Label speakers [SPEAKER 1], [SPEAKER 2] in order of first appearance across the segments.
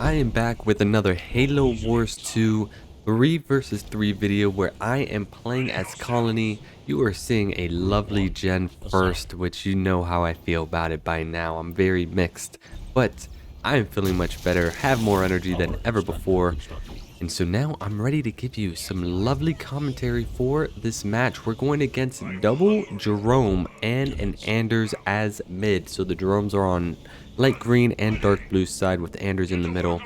[SPEAKER 1] I am back with another Halo Wars 2 3 versus 3 video where I am playing as Colony. You are seeing a lovely gen first, which you know how I feel about it by now. I'm very mixed, but I am feeling much better, have more energy than ever before. And so now I'm ready to give you some lovely commentary for this match. We're going against double Jerome and an Anders as mid. So the Jeromes are on light green and dark blue side with Anders in the middle.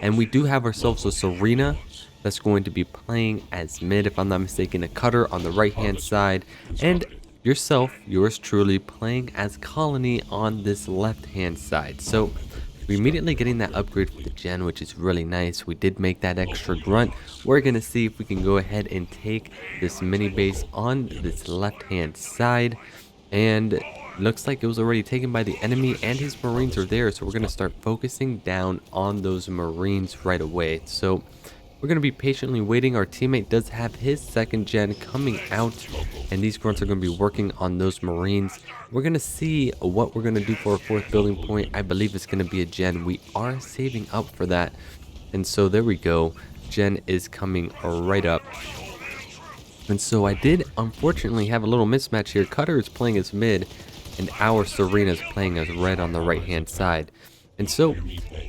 [SPEAKER 1] And we do have ourselves a Serena that's going to be playing as mid, if I'm not mistaken, a Cutter on the right hand side. And yours truly, playing as Colony on this left hand side. So we're immediately getting that upgrade for the gen, which is really nice. We did make that extra grunt. We're going to see if we can go ahead and take this mini base on this left hand side. And looks like it was already taken by the enemy and his Marines are there. So we're going to start focusing down on those Marines right away. So we're going to be patiently waiting. Our teammate does have his second gen coming out, and these grunts are going to be working on those Marines. We're going to see what we're going to do for our fourth building point. I believe it's going to be a gen. We are saving up for that. And so there we go. Gen is coming right up. And so I did unfortunately have a little mismatch here. Cutter is playing as mid, and our Serena is playing as red on the right hand side. And so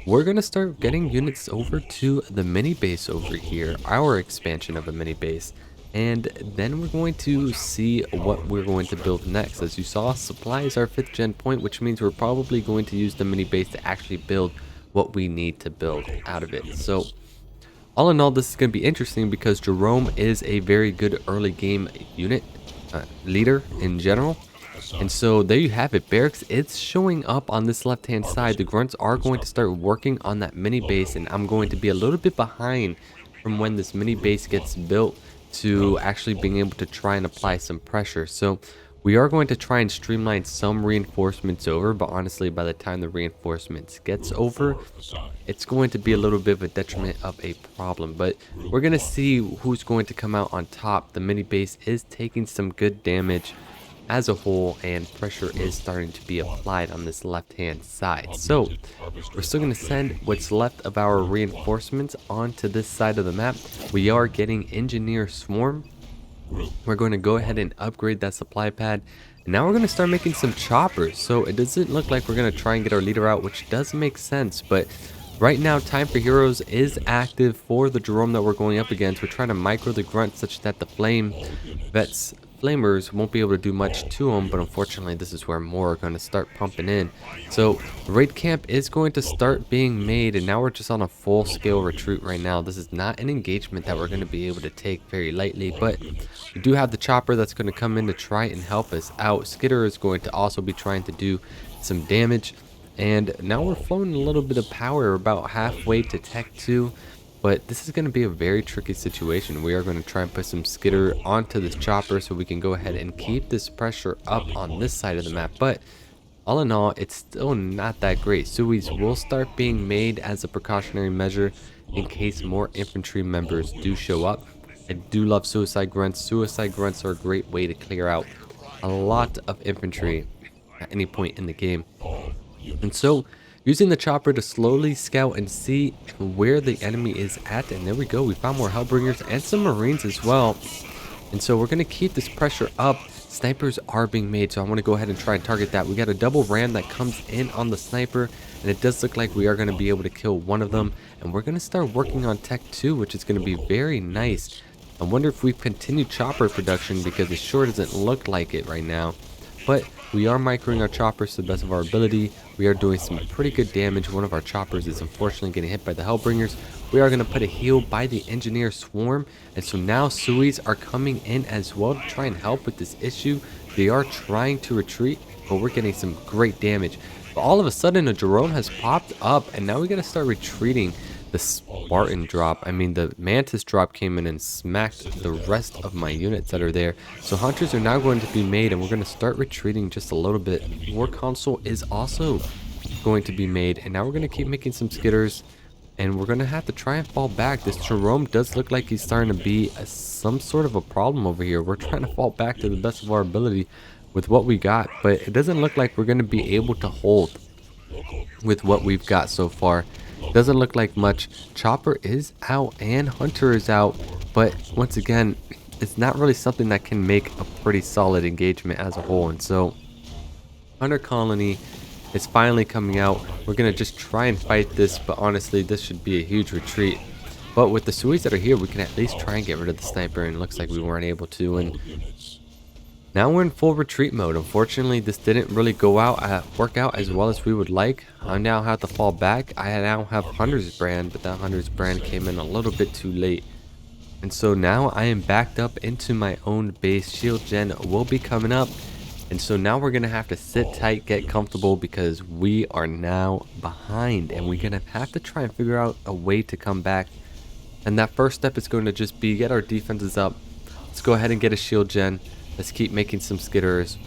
[SPEAKER 1] we're going to start getting units over to the mini base over here, our expansion of a mini base. And then we're going to see what we're going to build next. As you saw, supply is our 5th gen point, which means we're probably going to use the mini base to actually build what we need to build out of it. So all in all, this is going to be interesting because Jerome is a very good early game unit leader in general. And so there you have it, barracks. It's showing up on this left hand side. The grunts are going to start working on that mini base, and I'm going to be a little bit behind from when this mini base gets built to actually being able to try and apply some pressure. So we are going to try and streamline some reinforcements over, but honestly, by the time the reinforcements gets over, it's going to be a little bit of a detriment of a problem. But we're going to see who's going to come out on top. The mini base is taking some good damage as a whole, and pressure is starting to be applied on this left hand side. So we're still going to send what's left of our reinforcements onto this side of the map. We are getting engineer swarm. We're going to go ahead and upgrade that supply pad, and now we're going to start making some choppers. So it doesn't look like we're going to try and get our leader out, which does make sense, but right now Time for Heroes is active for the Jerome that we're going up against. We're trying to micro the grunt such that the flamers won't be able to do much to them, but unfortunately this is where more are going to start pumping in. So raid camp is going to start being made, and now we're just on a full scale retreat right now. This is not an engagement that we're going to be able to take very lightly, but we do have the chopper that's going to come in to try and help us out. Skitter is going to also be trying to do some damage, and now we're flowing a little bit of power, about halfway to Tech 2. But this is going to be a very tricky situation. We are going to try and put some skitter onto this chopper so we can go ahead and keep this pressure up on this side of the map. But all in all, it's still not that great. Suis will start being made as a precautionary measure in case more infantry members do show up. I do love suicide grunts. Suicide grunts are a great way to clear out a lot of infantry at any point in the game. And so using the chopper to slowly scout and see where the enemy is at. And there we go. We found more Hellbringers and some Marines as well. And so we're going to keep this pressure up. Snipers are being made, so I want to go ahead and try and target that. We got a double ram that comes in on the sniper, and it does look like we are going to be able to kill one of them. And we're going to start working on Tech 2, which is going to be very nice. I wonder if we've continued chopper production, because it sure doesn't look like it right now. But we are microing our choppers to the best of our ability. We are doing some pretty good damage. One of our choppers is unfortunately getting hit by the Hellbringers. We are going to put a heal by the engineer swarm. And so now Suis are coming in as well to try and help with this issue. They are trying to retreat, but we're getting some great damage. But all of a sudden a Jerome has popped up, and now we got to start retreating. The Spartan drop, I mean the Mantis drop, came in and smacked the rest of my units that are there. So hunters are now going to be made, and we're going to start retreating just a little bit. War console is also going to be made, and now we're going to keep making some skitters, and we're going to have to try and fall back. This Jerome does look like he's starting to be some sort of a problem over here. We're trying to fall back to the best of our ability with what we got, but it doesn't look like we're going to be able to hold with what we've got so far. Doesn't look like much. Chopper is out and Hunter is out, but once again, it's not really something that can make a pretty solid engagement as a whole. And so Hunter Colony is finally coming out. We're gonna just try and fight this, but honestly, this should be a huge retreat. But with the Suis that are here, we can at least try and get rid of the sniper, and it looks like we weren't able to. And now we're in full retreat mode. Unfortunately, this didn't really work out as well as we would like. I now have to fall back. I now have Hunter's brand, but that Hunter's brand came in a little bit too late. And so now I am backed up into my own base. Shield gen will be coming up. And so now we're going to have to sit tight, get comfortable, because we are now behind. And we're going to have to try and figure out a way to come back. And that first step is going to just be get our defenses up. Let's go ahead and get a shield gen. Let's keep making some skitters.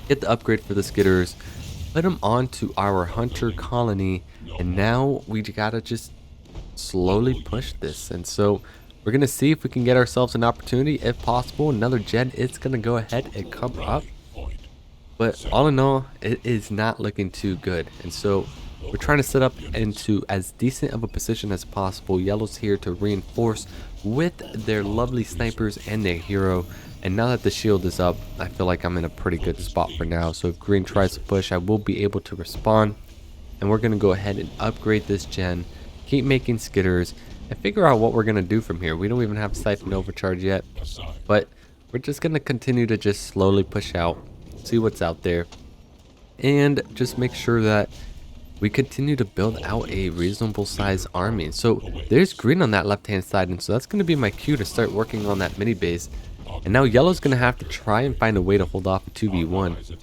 [SPEAKER 1] Get the upgrade for the skitters. Put them onto our Hunter Colony. And now we gotta just slowly push this. And so we're gonna see if we can get ourselves an opportunity. If possible, another gen is gonna go ahead and come up. But all in all, it is not looking too good. And so we're trying to set up into as decent of a position as possible. Yellow's here to reinforce with their lovely snipers and their hero. And now that the shield is up, I feel like I'm in a pretty good spot for now. So if green tries to push, I will be able to respond. And we're going to go ahead and upgrade this gen, keep making skitters, and figure out what we're going to do from here. We don't even have Siphon Overcharge yet, but we're just going to continue to just slowly push out, see what's out there, and just make sure that we continue to build out a reasonable size army. So there's green on that left hand side, and so that's going to be my cue to start working on that mini base. And now yellow's going to have to try and find a way to hold off a 2v1.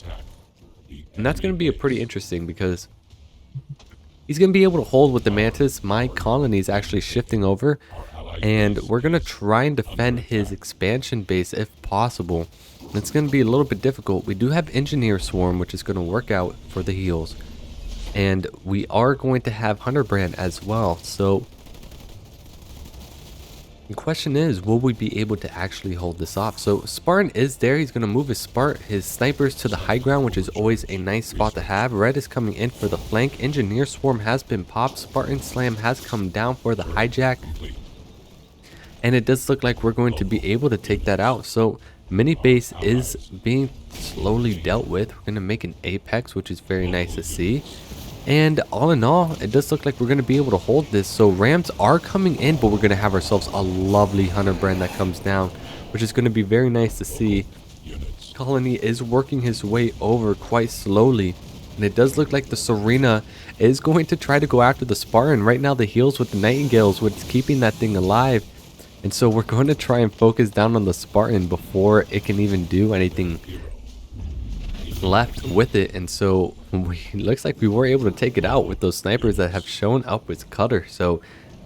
[SPEAKER 1] And that's going to be a pretty interesting, because he's going to be able to hold with the mantis. My colony is actually shifting over, and we're going to try and defend his expansion base if possible. It's going to be a little bit difficult. We do have engineer swarm, which is going to work out for the heals. And we are going to have Hunter brand as well. So the question is, will we be able to actually hold this off? So Spartan is there. He's going to move his snipers to the high ground, which is always a nice spot to have. Red is coming in for the flank. Engineer swarm has been popped. Spartan slam has come down for the hijack. And it does look like we're going to be able to take that out. So mini base is being slowly dealt with. We're going to make an apex, which is very nice to see. And all in all, it does look like we're going to be able to hold this. So Rams are coming in, but we're going to have ourselves a lovely Hunter brand that comes down, which is going to be very nice to see. Colony is working his way over quite slowly. And it does look like the Serena is going to try to go after the Spartan. Right now, the heals with the Nightingales, what's keeping that thing alive. And so we're going to try and focus down on the Spartan before it can even do anything left with it. And so it looks like we were able to take it out with those snipers that have shown up with Cutter. So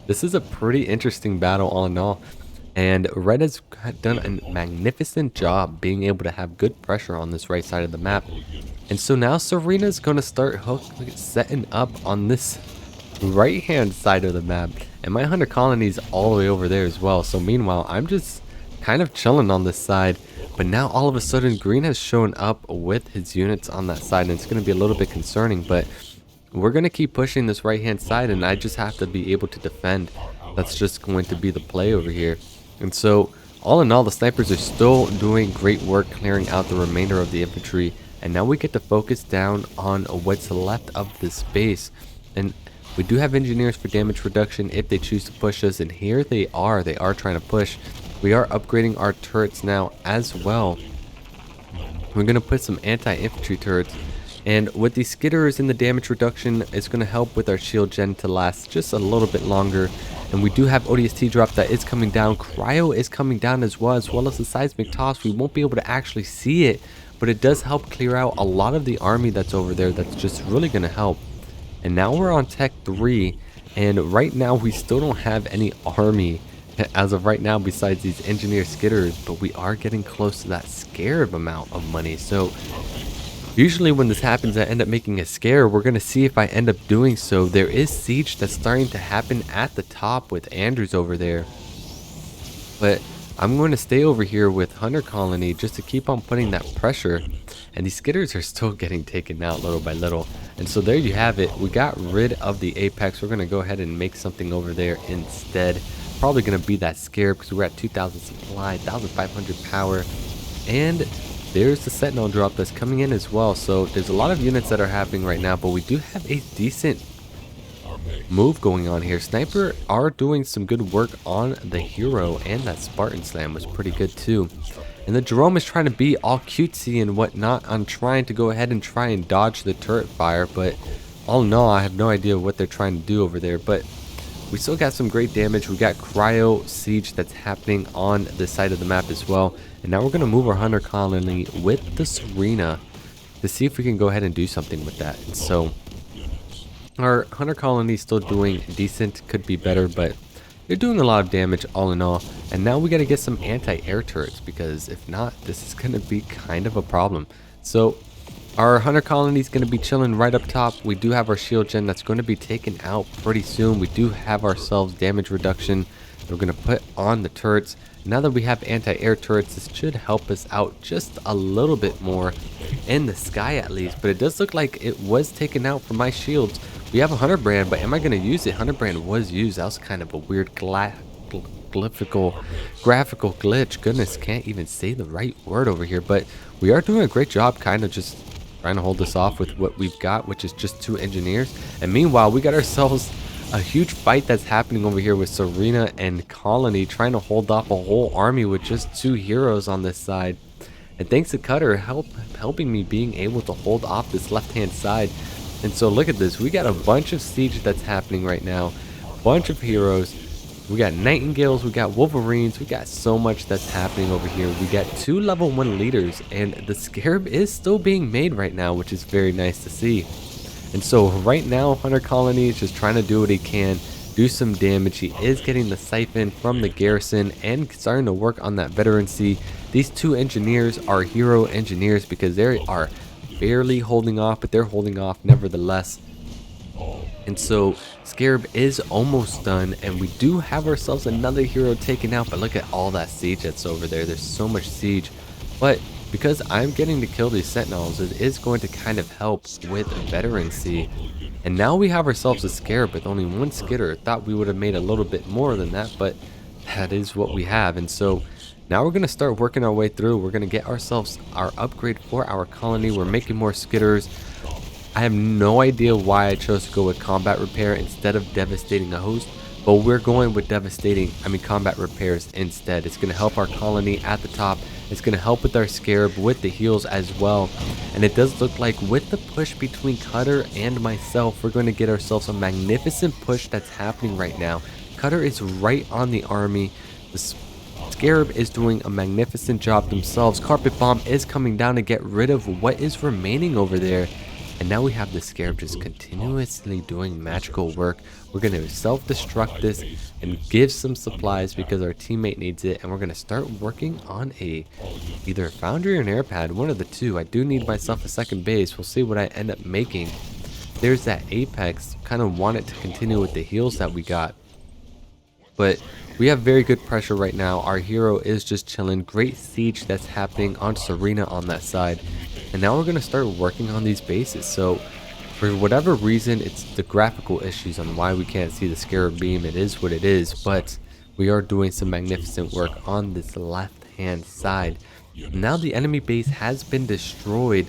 [SPEAKER 1] this is a pretty interesting battle all in all. And Red has done a magnificent job being able to have good pressure on this right side of the map. And so now Serena's going to start setting up on this right hand side of the map. And my Hunter colony is all the way over there as well. So meanwhile, I'm just kind of chilling on this side. But now all of a sudden green has shown up with his units on that side, and it's going to be a little bit concerning, but we're going to keep pushing this right hand side, and I just have to be able to defend. That's just going to be the play over here. And so all in all, the snipers are still doing great work clearing out the remainder of the infantry, and now we get to focus down on what's left of this base. And we do have engineers for damage reduction if they choose to push us, and here they are trying to push. We are upgrading our turrets now as well. We're going to put some anti-infantry turrets. And with these skitters and the damage reduction, it's going to help with our shield gen to last just a little bit longer. And we do have ODST drop that is coming down. Cryo is coming down as well as the seismic toss. We won't be able to actually see it, but it does help clear out a lot of the army that's over there. That's just really going to help. And now we're on Tech 3. And right now we still don't have any army as of right now besides these engineer skitters, but we are getting close to that Scarab amount of money. So usually when this happens, I end up making a scare. We're going to see if I end up doing so. There is siege that's starting to happen at the top with Andrews over there, but I'm going to stay over here with Hunter Colony just to keep on putting that pressure. And these skitters are still getting taken out little by little. And so there you have it. We got rid of the Apex. We're going to go ahead and make something over there instead. Probably going to be that Scarab because we're at 2,000 supply, 1,500 power. And there's the Sentinel drop that's coming in as well. So there's a lot of units that are happening right now. But we do have a decent move going on here. Sniper are doing some good work on the hero, and that Spartan slam was pretty good too. And the Jerome is trying to be all cutesy and whatnot on trying to go ahead and try and dodge the turret fire, but all in all, I have no idea what they're trying to do over there. But we still got some great damage. We got cryo siege that's happening on the side of the map as well. And now we're going to move our Hunter Colony with the Serena to see if we can go ahead and do something with that. And so our Hunter Colony is still doing decent, could be better, but they're doing a lot of damage all in all. And now we got to get some anti-air turrets, because if not, this is going to be kind of a problem. So our Hunter Colony is going to be chilling right up top. We do have our shield gen that's going to be taken out pretty soon. We do have ourselves damage reduction we're going to put on the turrets. Now that we have anti-air turrets, this should help us out just a little bit more in the sky at least. But it does look like it was taken out from my shields. We have a Hunter Brand, but am I going to use it? Hunter Brand was used. That was kind of a weird graphical glitch. Goodness, can't even say the right word over here. But we are doing a great job kind of just trying to hold this off with what we've got, which is just 2 engineers. And meanwhile, we got ourselves a huge fight that's happening over here with Serena and Colony trying to hold off a whole army with just 2 heroes on this side. And thanks to Cutter helping me being able to hold off this left-hand side. And so look at this. We got a bunch of siege that's happening right now. Bunch of heroes. We got Nightingales. We got Wolverines. We got so much that's happening over here. We got 2 level 1 leaders. And the Scarab is still being made right now, which is very nice to see. And so right now, Hunter Colony is just trying to do what he can. Do some damage. He is getting the siphon from the garrison and starting to work on that veterancy. These 2 engineers are hero engineers because they are barely holding off, but they're holding off nevertheless. And so Scarab is almost done, and we do have ourselves another hero taken out. But look at all that siege that's over there. There's so much siege, but because I'm getting to kill these sentinels, it is going to kind of help with veterancy. And now we have ourselves a Scarab with only 1 skitter. Thought we would have made a little bit more than that, but that is what we have. And so now we're going to start working our way through. We're going to get ourselves our upgrade for our colony. We're making more skitters. I have no idea why I chose to go with combat repair instead of devastating a host, but we're going with combat repairs instead. It's going to help our colony at the top. It's going to help with our Scarab with the heals as well. And it does look like with the push between Cutter and myself, we're going to get ourselves a magnificent push that's happening right now. Cutter is right on the army. The Scarab is doing a magnificent job themselves. Carpet Bomb is coming down to get rid of what is remaining over there. And now we have the Scarab just continuously doing magical work. We're going to self-destruct this and give some supplies because our teammate needs it. And we're going to start working on either a foundry or an air pad, one of the 2. I do need myself a second base. We'll see what I end up making. There's that Apex. Kind of want it to continue with the heals that we got. But we have very good pressure right now. Our hero is just chilling. Great siege that's happening on Serena on that side. And now we're going to start working on these bases. So for whatever reason, it's the graphical issues on why we can't see the Scarab beam. It is what it is, but we are doing some magnificent work on this left hand side. Now the enemy base has been destroyed.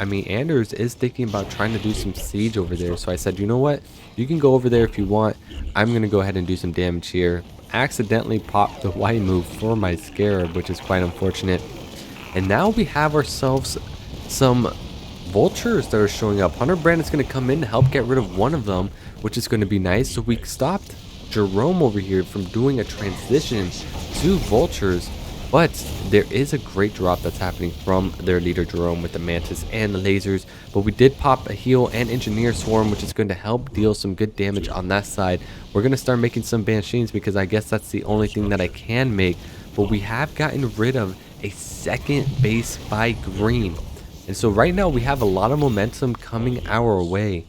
[SPEAKER 1] Anders is thinking about trying to do some siege over there. So I said, you know what? You can go over there if you want. I'm going to go ahead and do some damage here. Accidentally popped the Y move for my Scarab, which is quite unfortunate. And now we have ourselves some vultures that are showing up. Hunter Brand is going to come in to help get rid of one of them, which is going to be nice. So we stopped Jerome over here from doing a transition to vultures. But there is a great drop that's happening from their leader Jerome with the mantis and the lasers. But we did pop a heal and engineer swarm, which is going to help deal some good damage on that side. We're going to start making some banshees because I guess that's the only thing that I can make. But we have gotten rid of a second base by green. And so right now we have a lot of momentum coming our way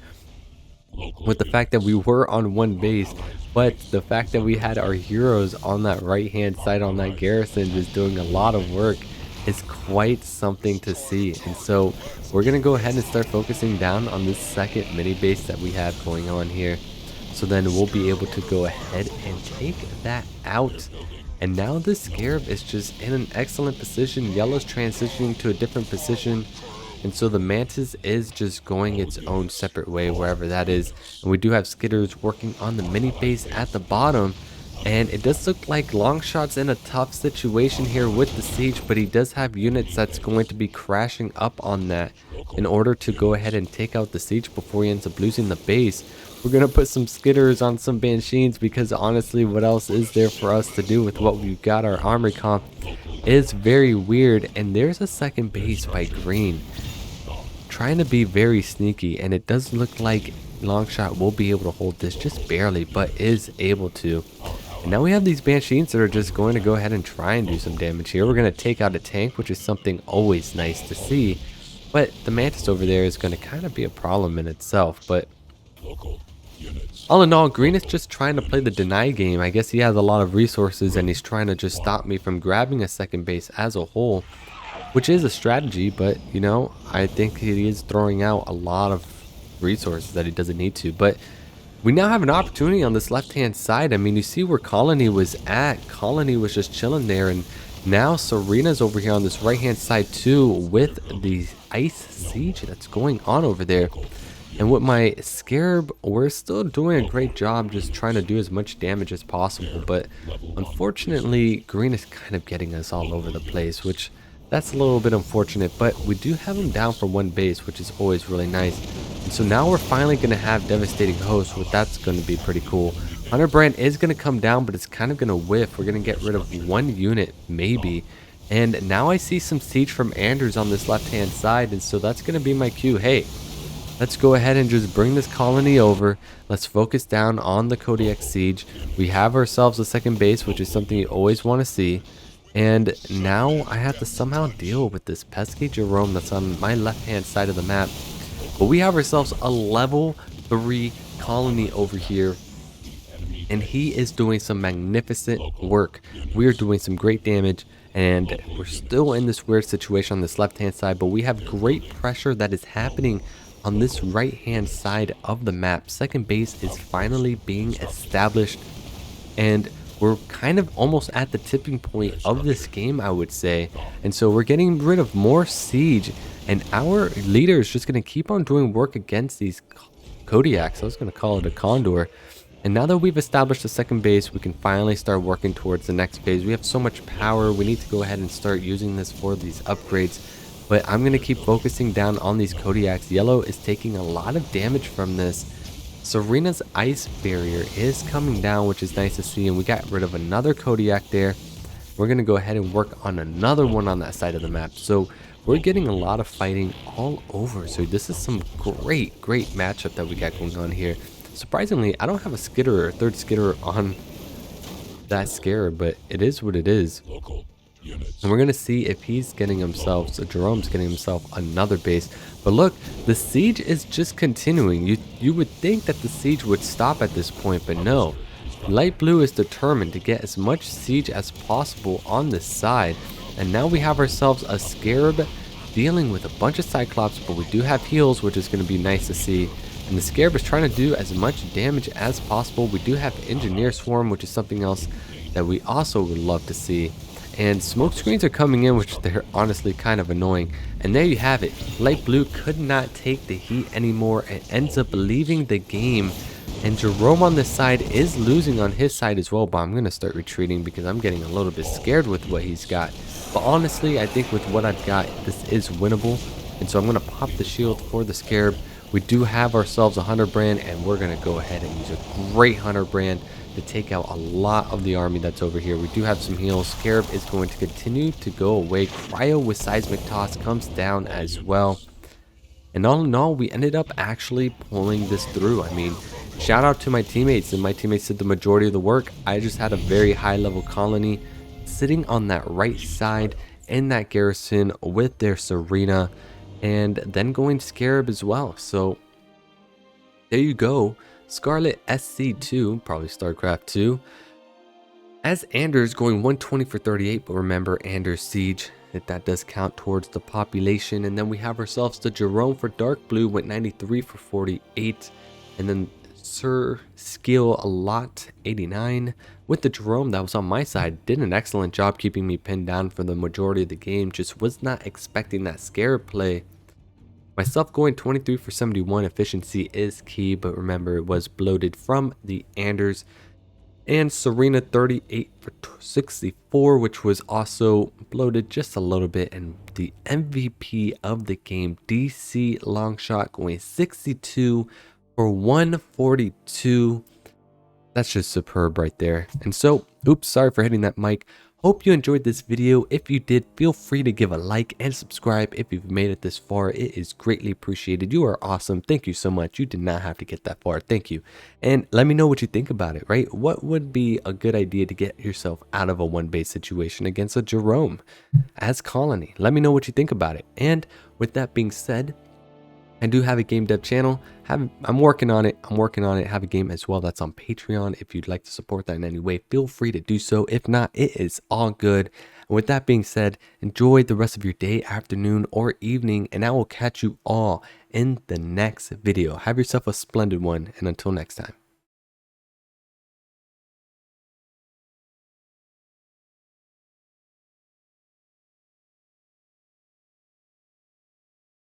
[SPEAKER 1] with the fact that we were on 1 base, But the fact that we had our heroes on that right hand side on that garrison just doing a lot of work is quite something to see. And so we're going to go ahead and start focusing down on this second mini base that we have going on here. So then we'll be able to go ahead and take that out. And now this Scarab is just in an excellent position. Yellow's transitioning to a different position. And so the Mantis is just going its own separate way wherever that is. And we do have Skitters working on the mini base at the bottom. And it does look like Longshot's in a tough situation here with the siege, but he does have units that's going to be crashing up on that in order to go ahead and take out the siege before he ends up losing the base. We're going to put some Skitters on some Banshees because honestly, what else is there for us to do with what we've got? Our armory comp is very weird. And there's a second base by Green, trying to be very sneaky, and it does look like Longshot will be able to hold this just barely, but is able to. And now we have these Banshees that are just going to go ahead and try and do some damage here. We're going to take out a tank, which is something always nice to see, but the Mantis over there is going to kind of be a problem in itself. But all in all, Green is just trying to play the deny game. I guess he has a lot of resources and he's trying to just stop me from grabbing a second base as a whole, which is a strategy, but you know, I think he is throwing out a lot of resources that he doesn't need to. But we now have an opportunity on this left hand side. I mean, you see where Colony was at. Colony was just chilling there, and now Serena's over here on this right hand side too with the ice siege that's going on over there. And with my Scarab, we're still doing a great job just trying to do as much damage as possible, but unfortunately Green is kind of getting us all over the place, which that's a little bit unfortunate. But we do have him down for one base, which is always really nice. And so now we're finally going to have Devastating Host, which that's going to be pretty cool. Hunter Brand is going to come down, but it's kind of going to whiff. We're going to get rid of one unit maybe. And now I see some siege from Andrews on this left hand side, and so that's going to be my cue. Hey, let's go ahead and just bring this colony over. Let's focus down on the Kodiak siege. We have ourselves a second base, which is something you always want to see. And now I have to somehow deal with this pesky Jerome that's on my left hand side of the map. But we have ourselves a level 3 colony over here, and he is doing some magnificent work. We are doing some great damage, and we're still in this weird situation on this left hand side, but we have great pressure that is happening on this right hand side of the map. Second base is finally being established, and we're kind of almost at the tipping point of this game, I would say. And so we're getting rid of more siege, and our leader is just going to keep on doing work against these Kodiaks. I was going to call it a Condor. And now that we've established the second base, we can finally start working towards the next phase. We have so much power. We need to go ahead and start using this for these upgrades. But I'm going to keep focusing down on these Kodiaks. Yellow is taking a lot of damage from this. Serena's ice barrier is coming down, which is nice to see. And we got rid of another Kodiak there. We're going to go ahead and work on another one on that side of the map. So we're getting a lot of fighting all over. So this is some great matchup that we got going on here. Surprisingly, I don't have a Skitter or a third Skitter on that Scarab, but it is what it is. And we're going to see if he's getting himself, so Jerome's getting himself another base. But look, the siege is just continuing. You would think that the siege would stop at this point, but no. Light Blue is determined to get as much siege as possible on this side. And now we have ourselves a Scarab dealing with a bunch of Cyclops, but we do have heals, which is going to be nice to see. And the Scarab is trying to do as much damage as possible. We do have Engineer Swarm, which is something else that we also would love to see. And smoke screens are coming in, which they're honestly kind of annoying. And there you have it. Light Blue could not take the heat anymore and ends up leaving the game. And Jerome on this side is losing on his side as well, but I'm going to start retreating because I'm getting a little bit scared with what he's got. But honestly, I think with what I've got, this is winnable. And so I'm going to pop the shield for the Scarab. We do have ourselves a Hunter Brand, and we're going to go ahead and use a great Hunter Brand to take out a lot of the army that's over here. We do have some heals. Scarab is going to continue to go away. Cryo with Seismic Toss comes down as well. And all in all, we ended up actually pulling this through. I mean, shout out to my teammates, and my teammates did the majority of the work. I just had a very high level colony sitting on that right side in that garrison with their Serena, and then going to Scarab as well. So there you go. Scarlet SC2, probably StarCraft 2. As Anders going 120 for 38, but remember Anders Siege, that does count towards the population. And then we have ourselves the Jerome for Dark Blue, went 93 for 48. And then Sir Skill a lot, 89. With the Jerome that was on my side, did an excellent job keeping me pinned down for the majority of the game. Just was not expecting that Scarab play. Myself going 23 for 71, efficiency is key, but remember it was bloated from the Anders. And Serena 38 for 64, which was also bloated just a little bit. And the MVP of the game, DC Longshot, going 62 for 142. That's just superb right there. And so, oops, sorry for hitting that mic. Hope you enjoyed this video. If you did, feel free to give a like and subscribe if you've made it this far. It is greatly appreciated. You are awesome. Thank you so much. You did not have to get that far. Thank you. And let me know what you think about it, right? What would be a good idea to get yourself out of a one-base situation against a Jerome as Colony? Let me know what you think about it. And with that being said, I do have a game dev channel. I'm working on it. Have a game as well that's on Patreon. If you'd like to support that in any way, feel free to do so. If not, it is all good. And with that being said, enjoy the rest of your day, afternoon, or evening, and I will catch you all in the next video. Have yourself a splendid one, and until next time.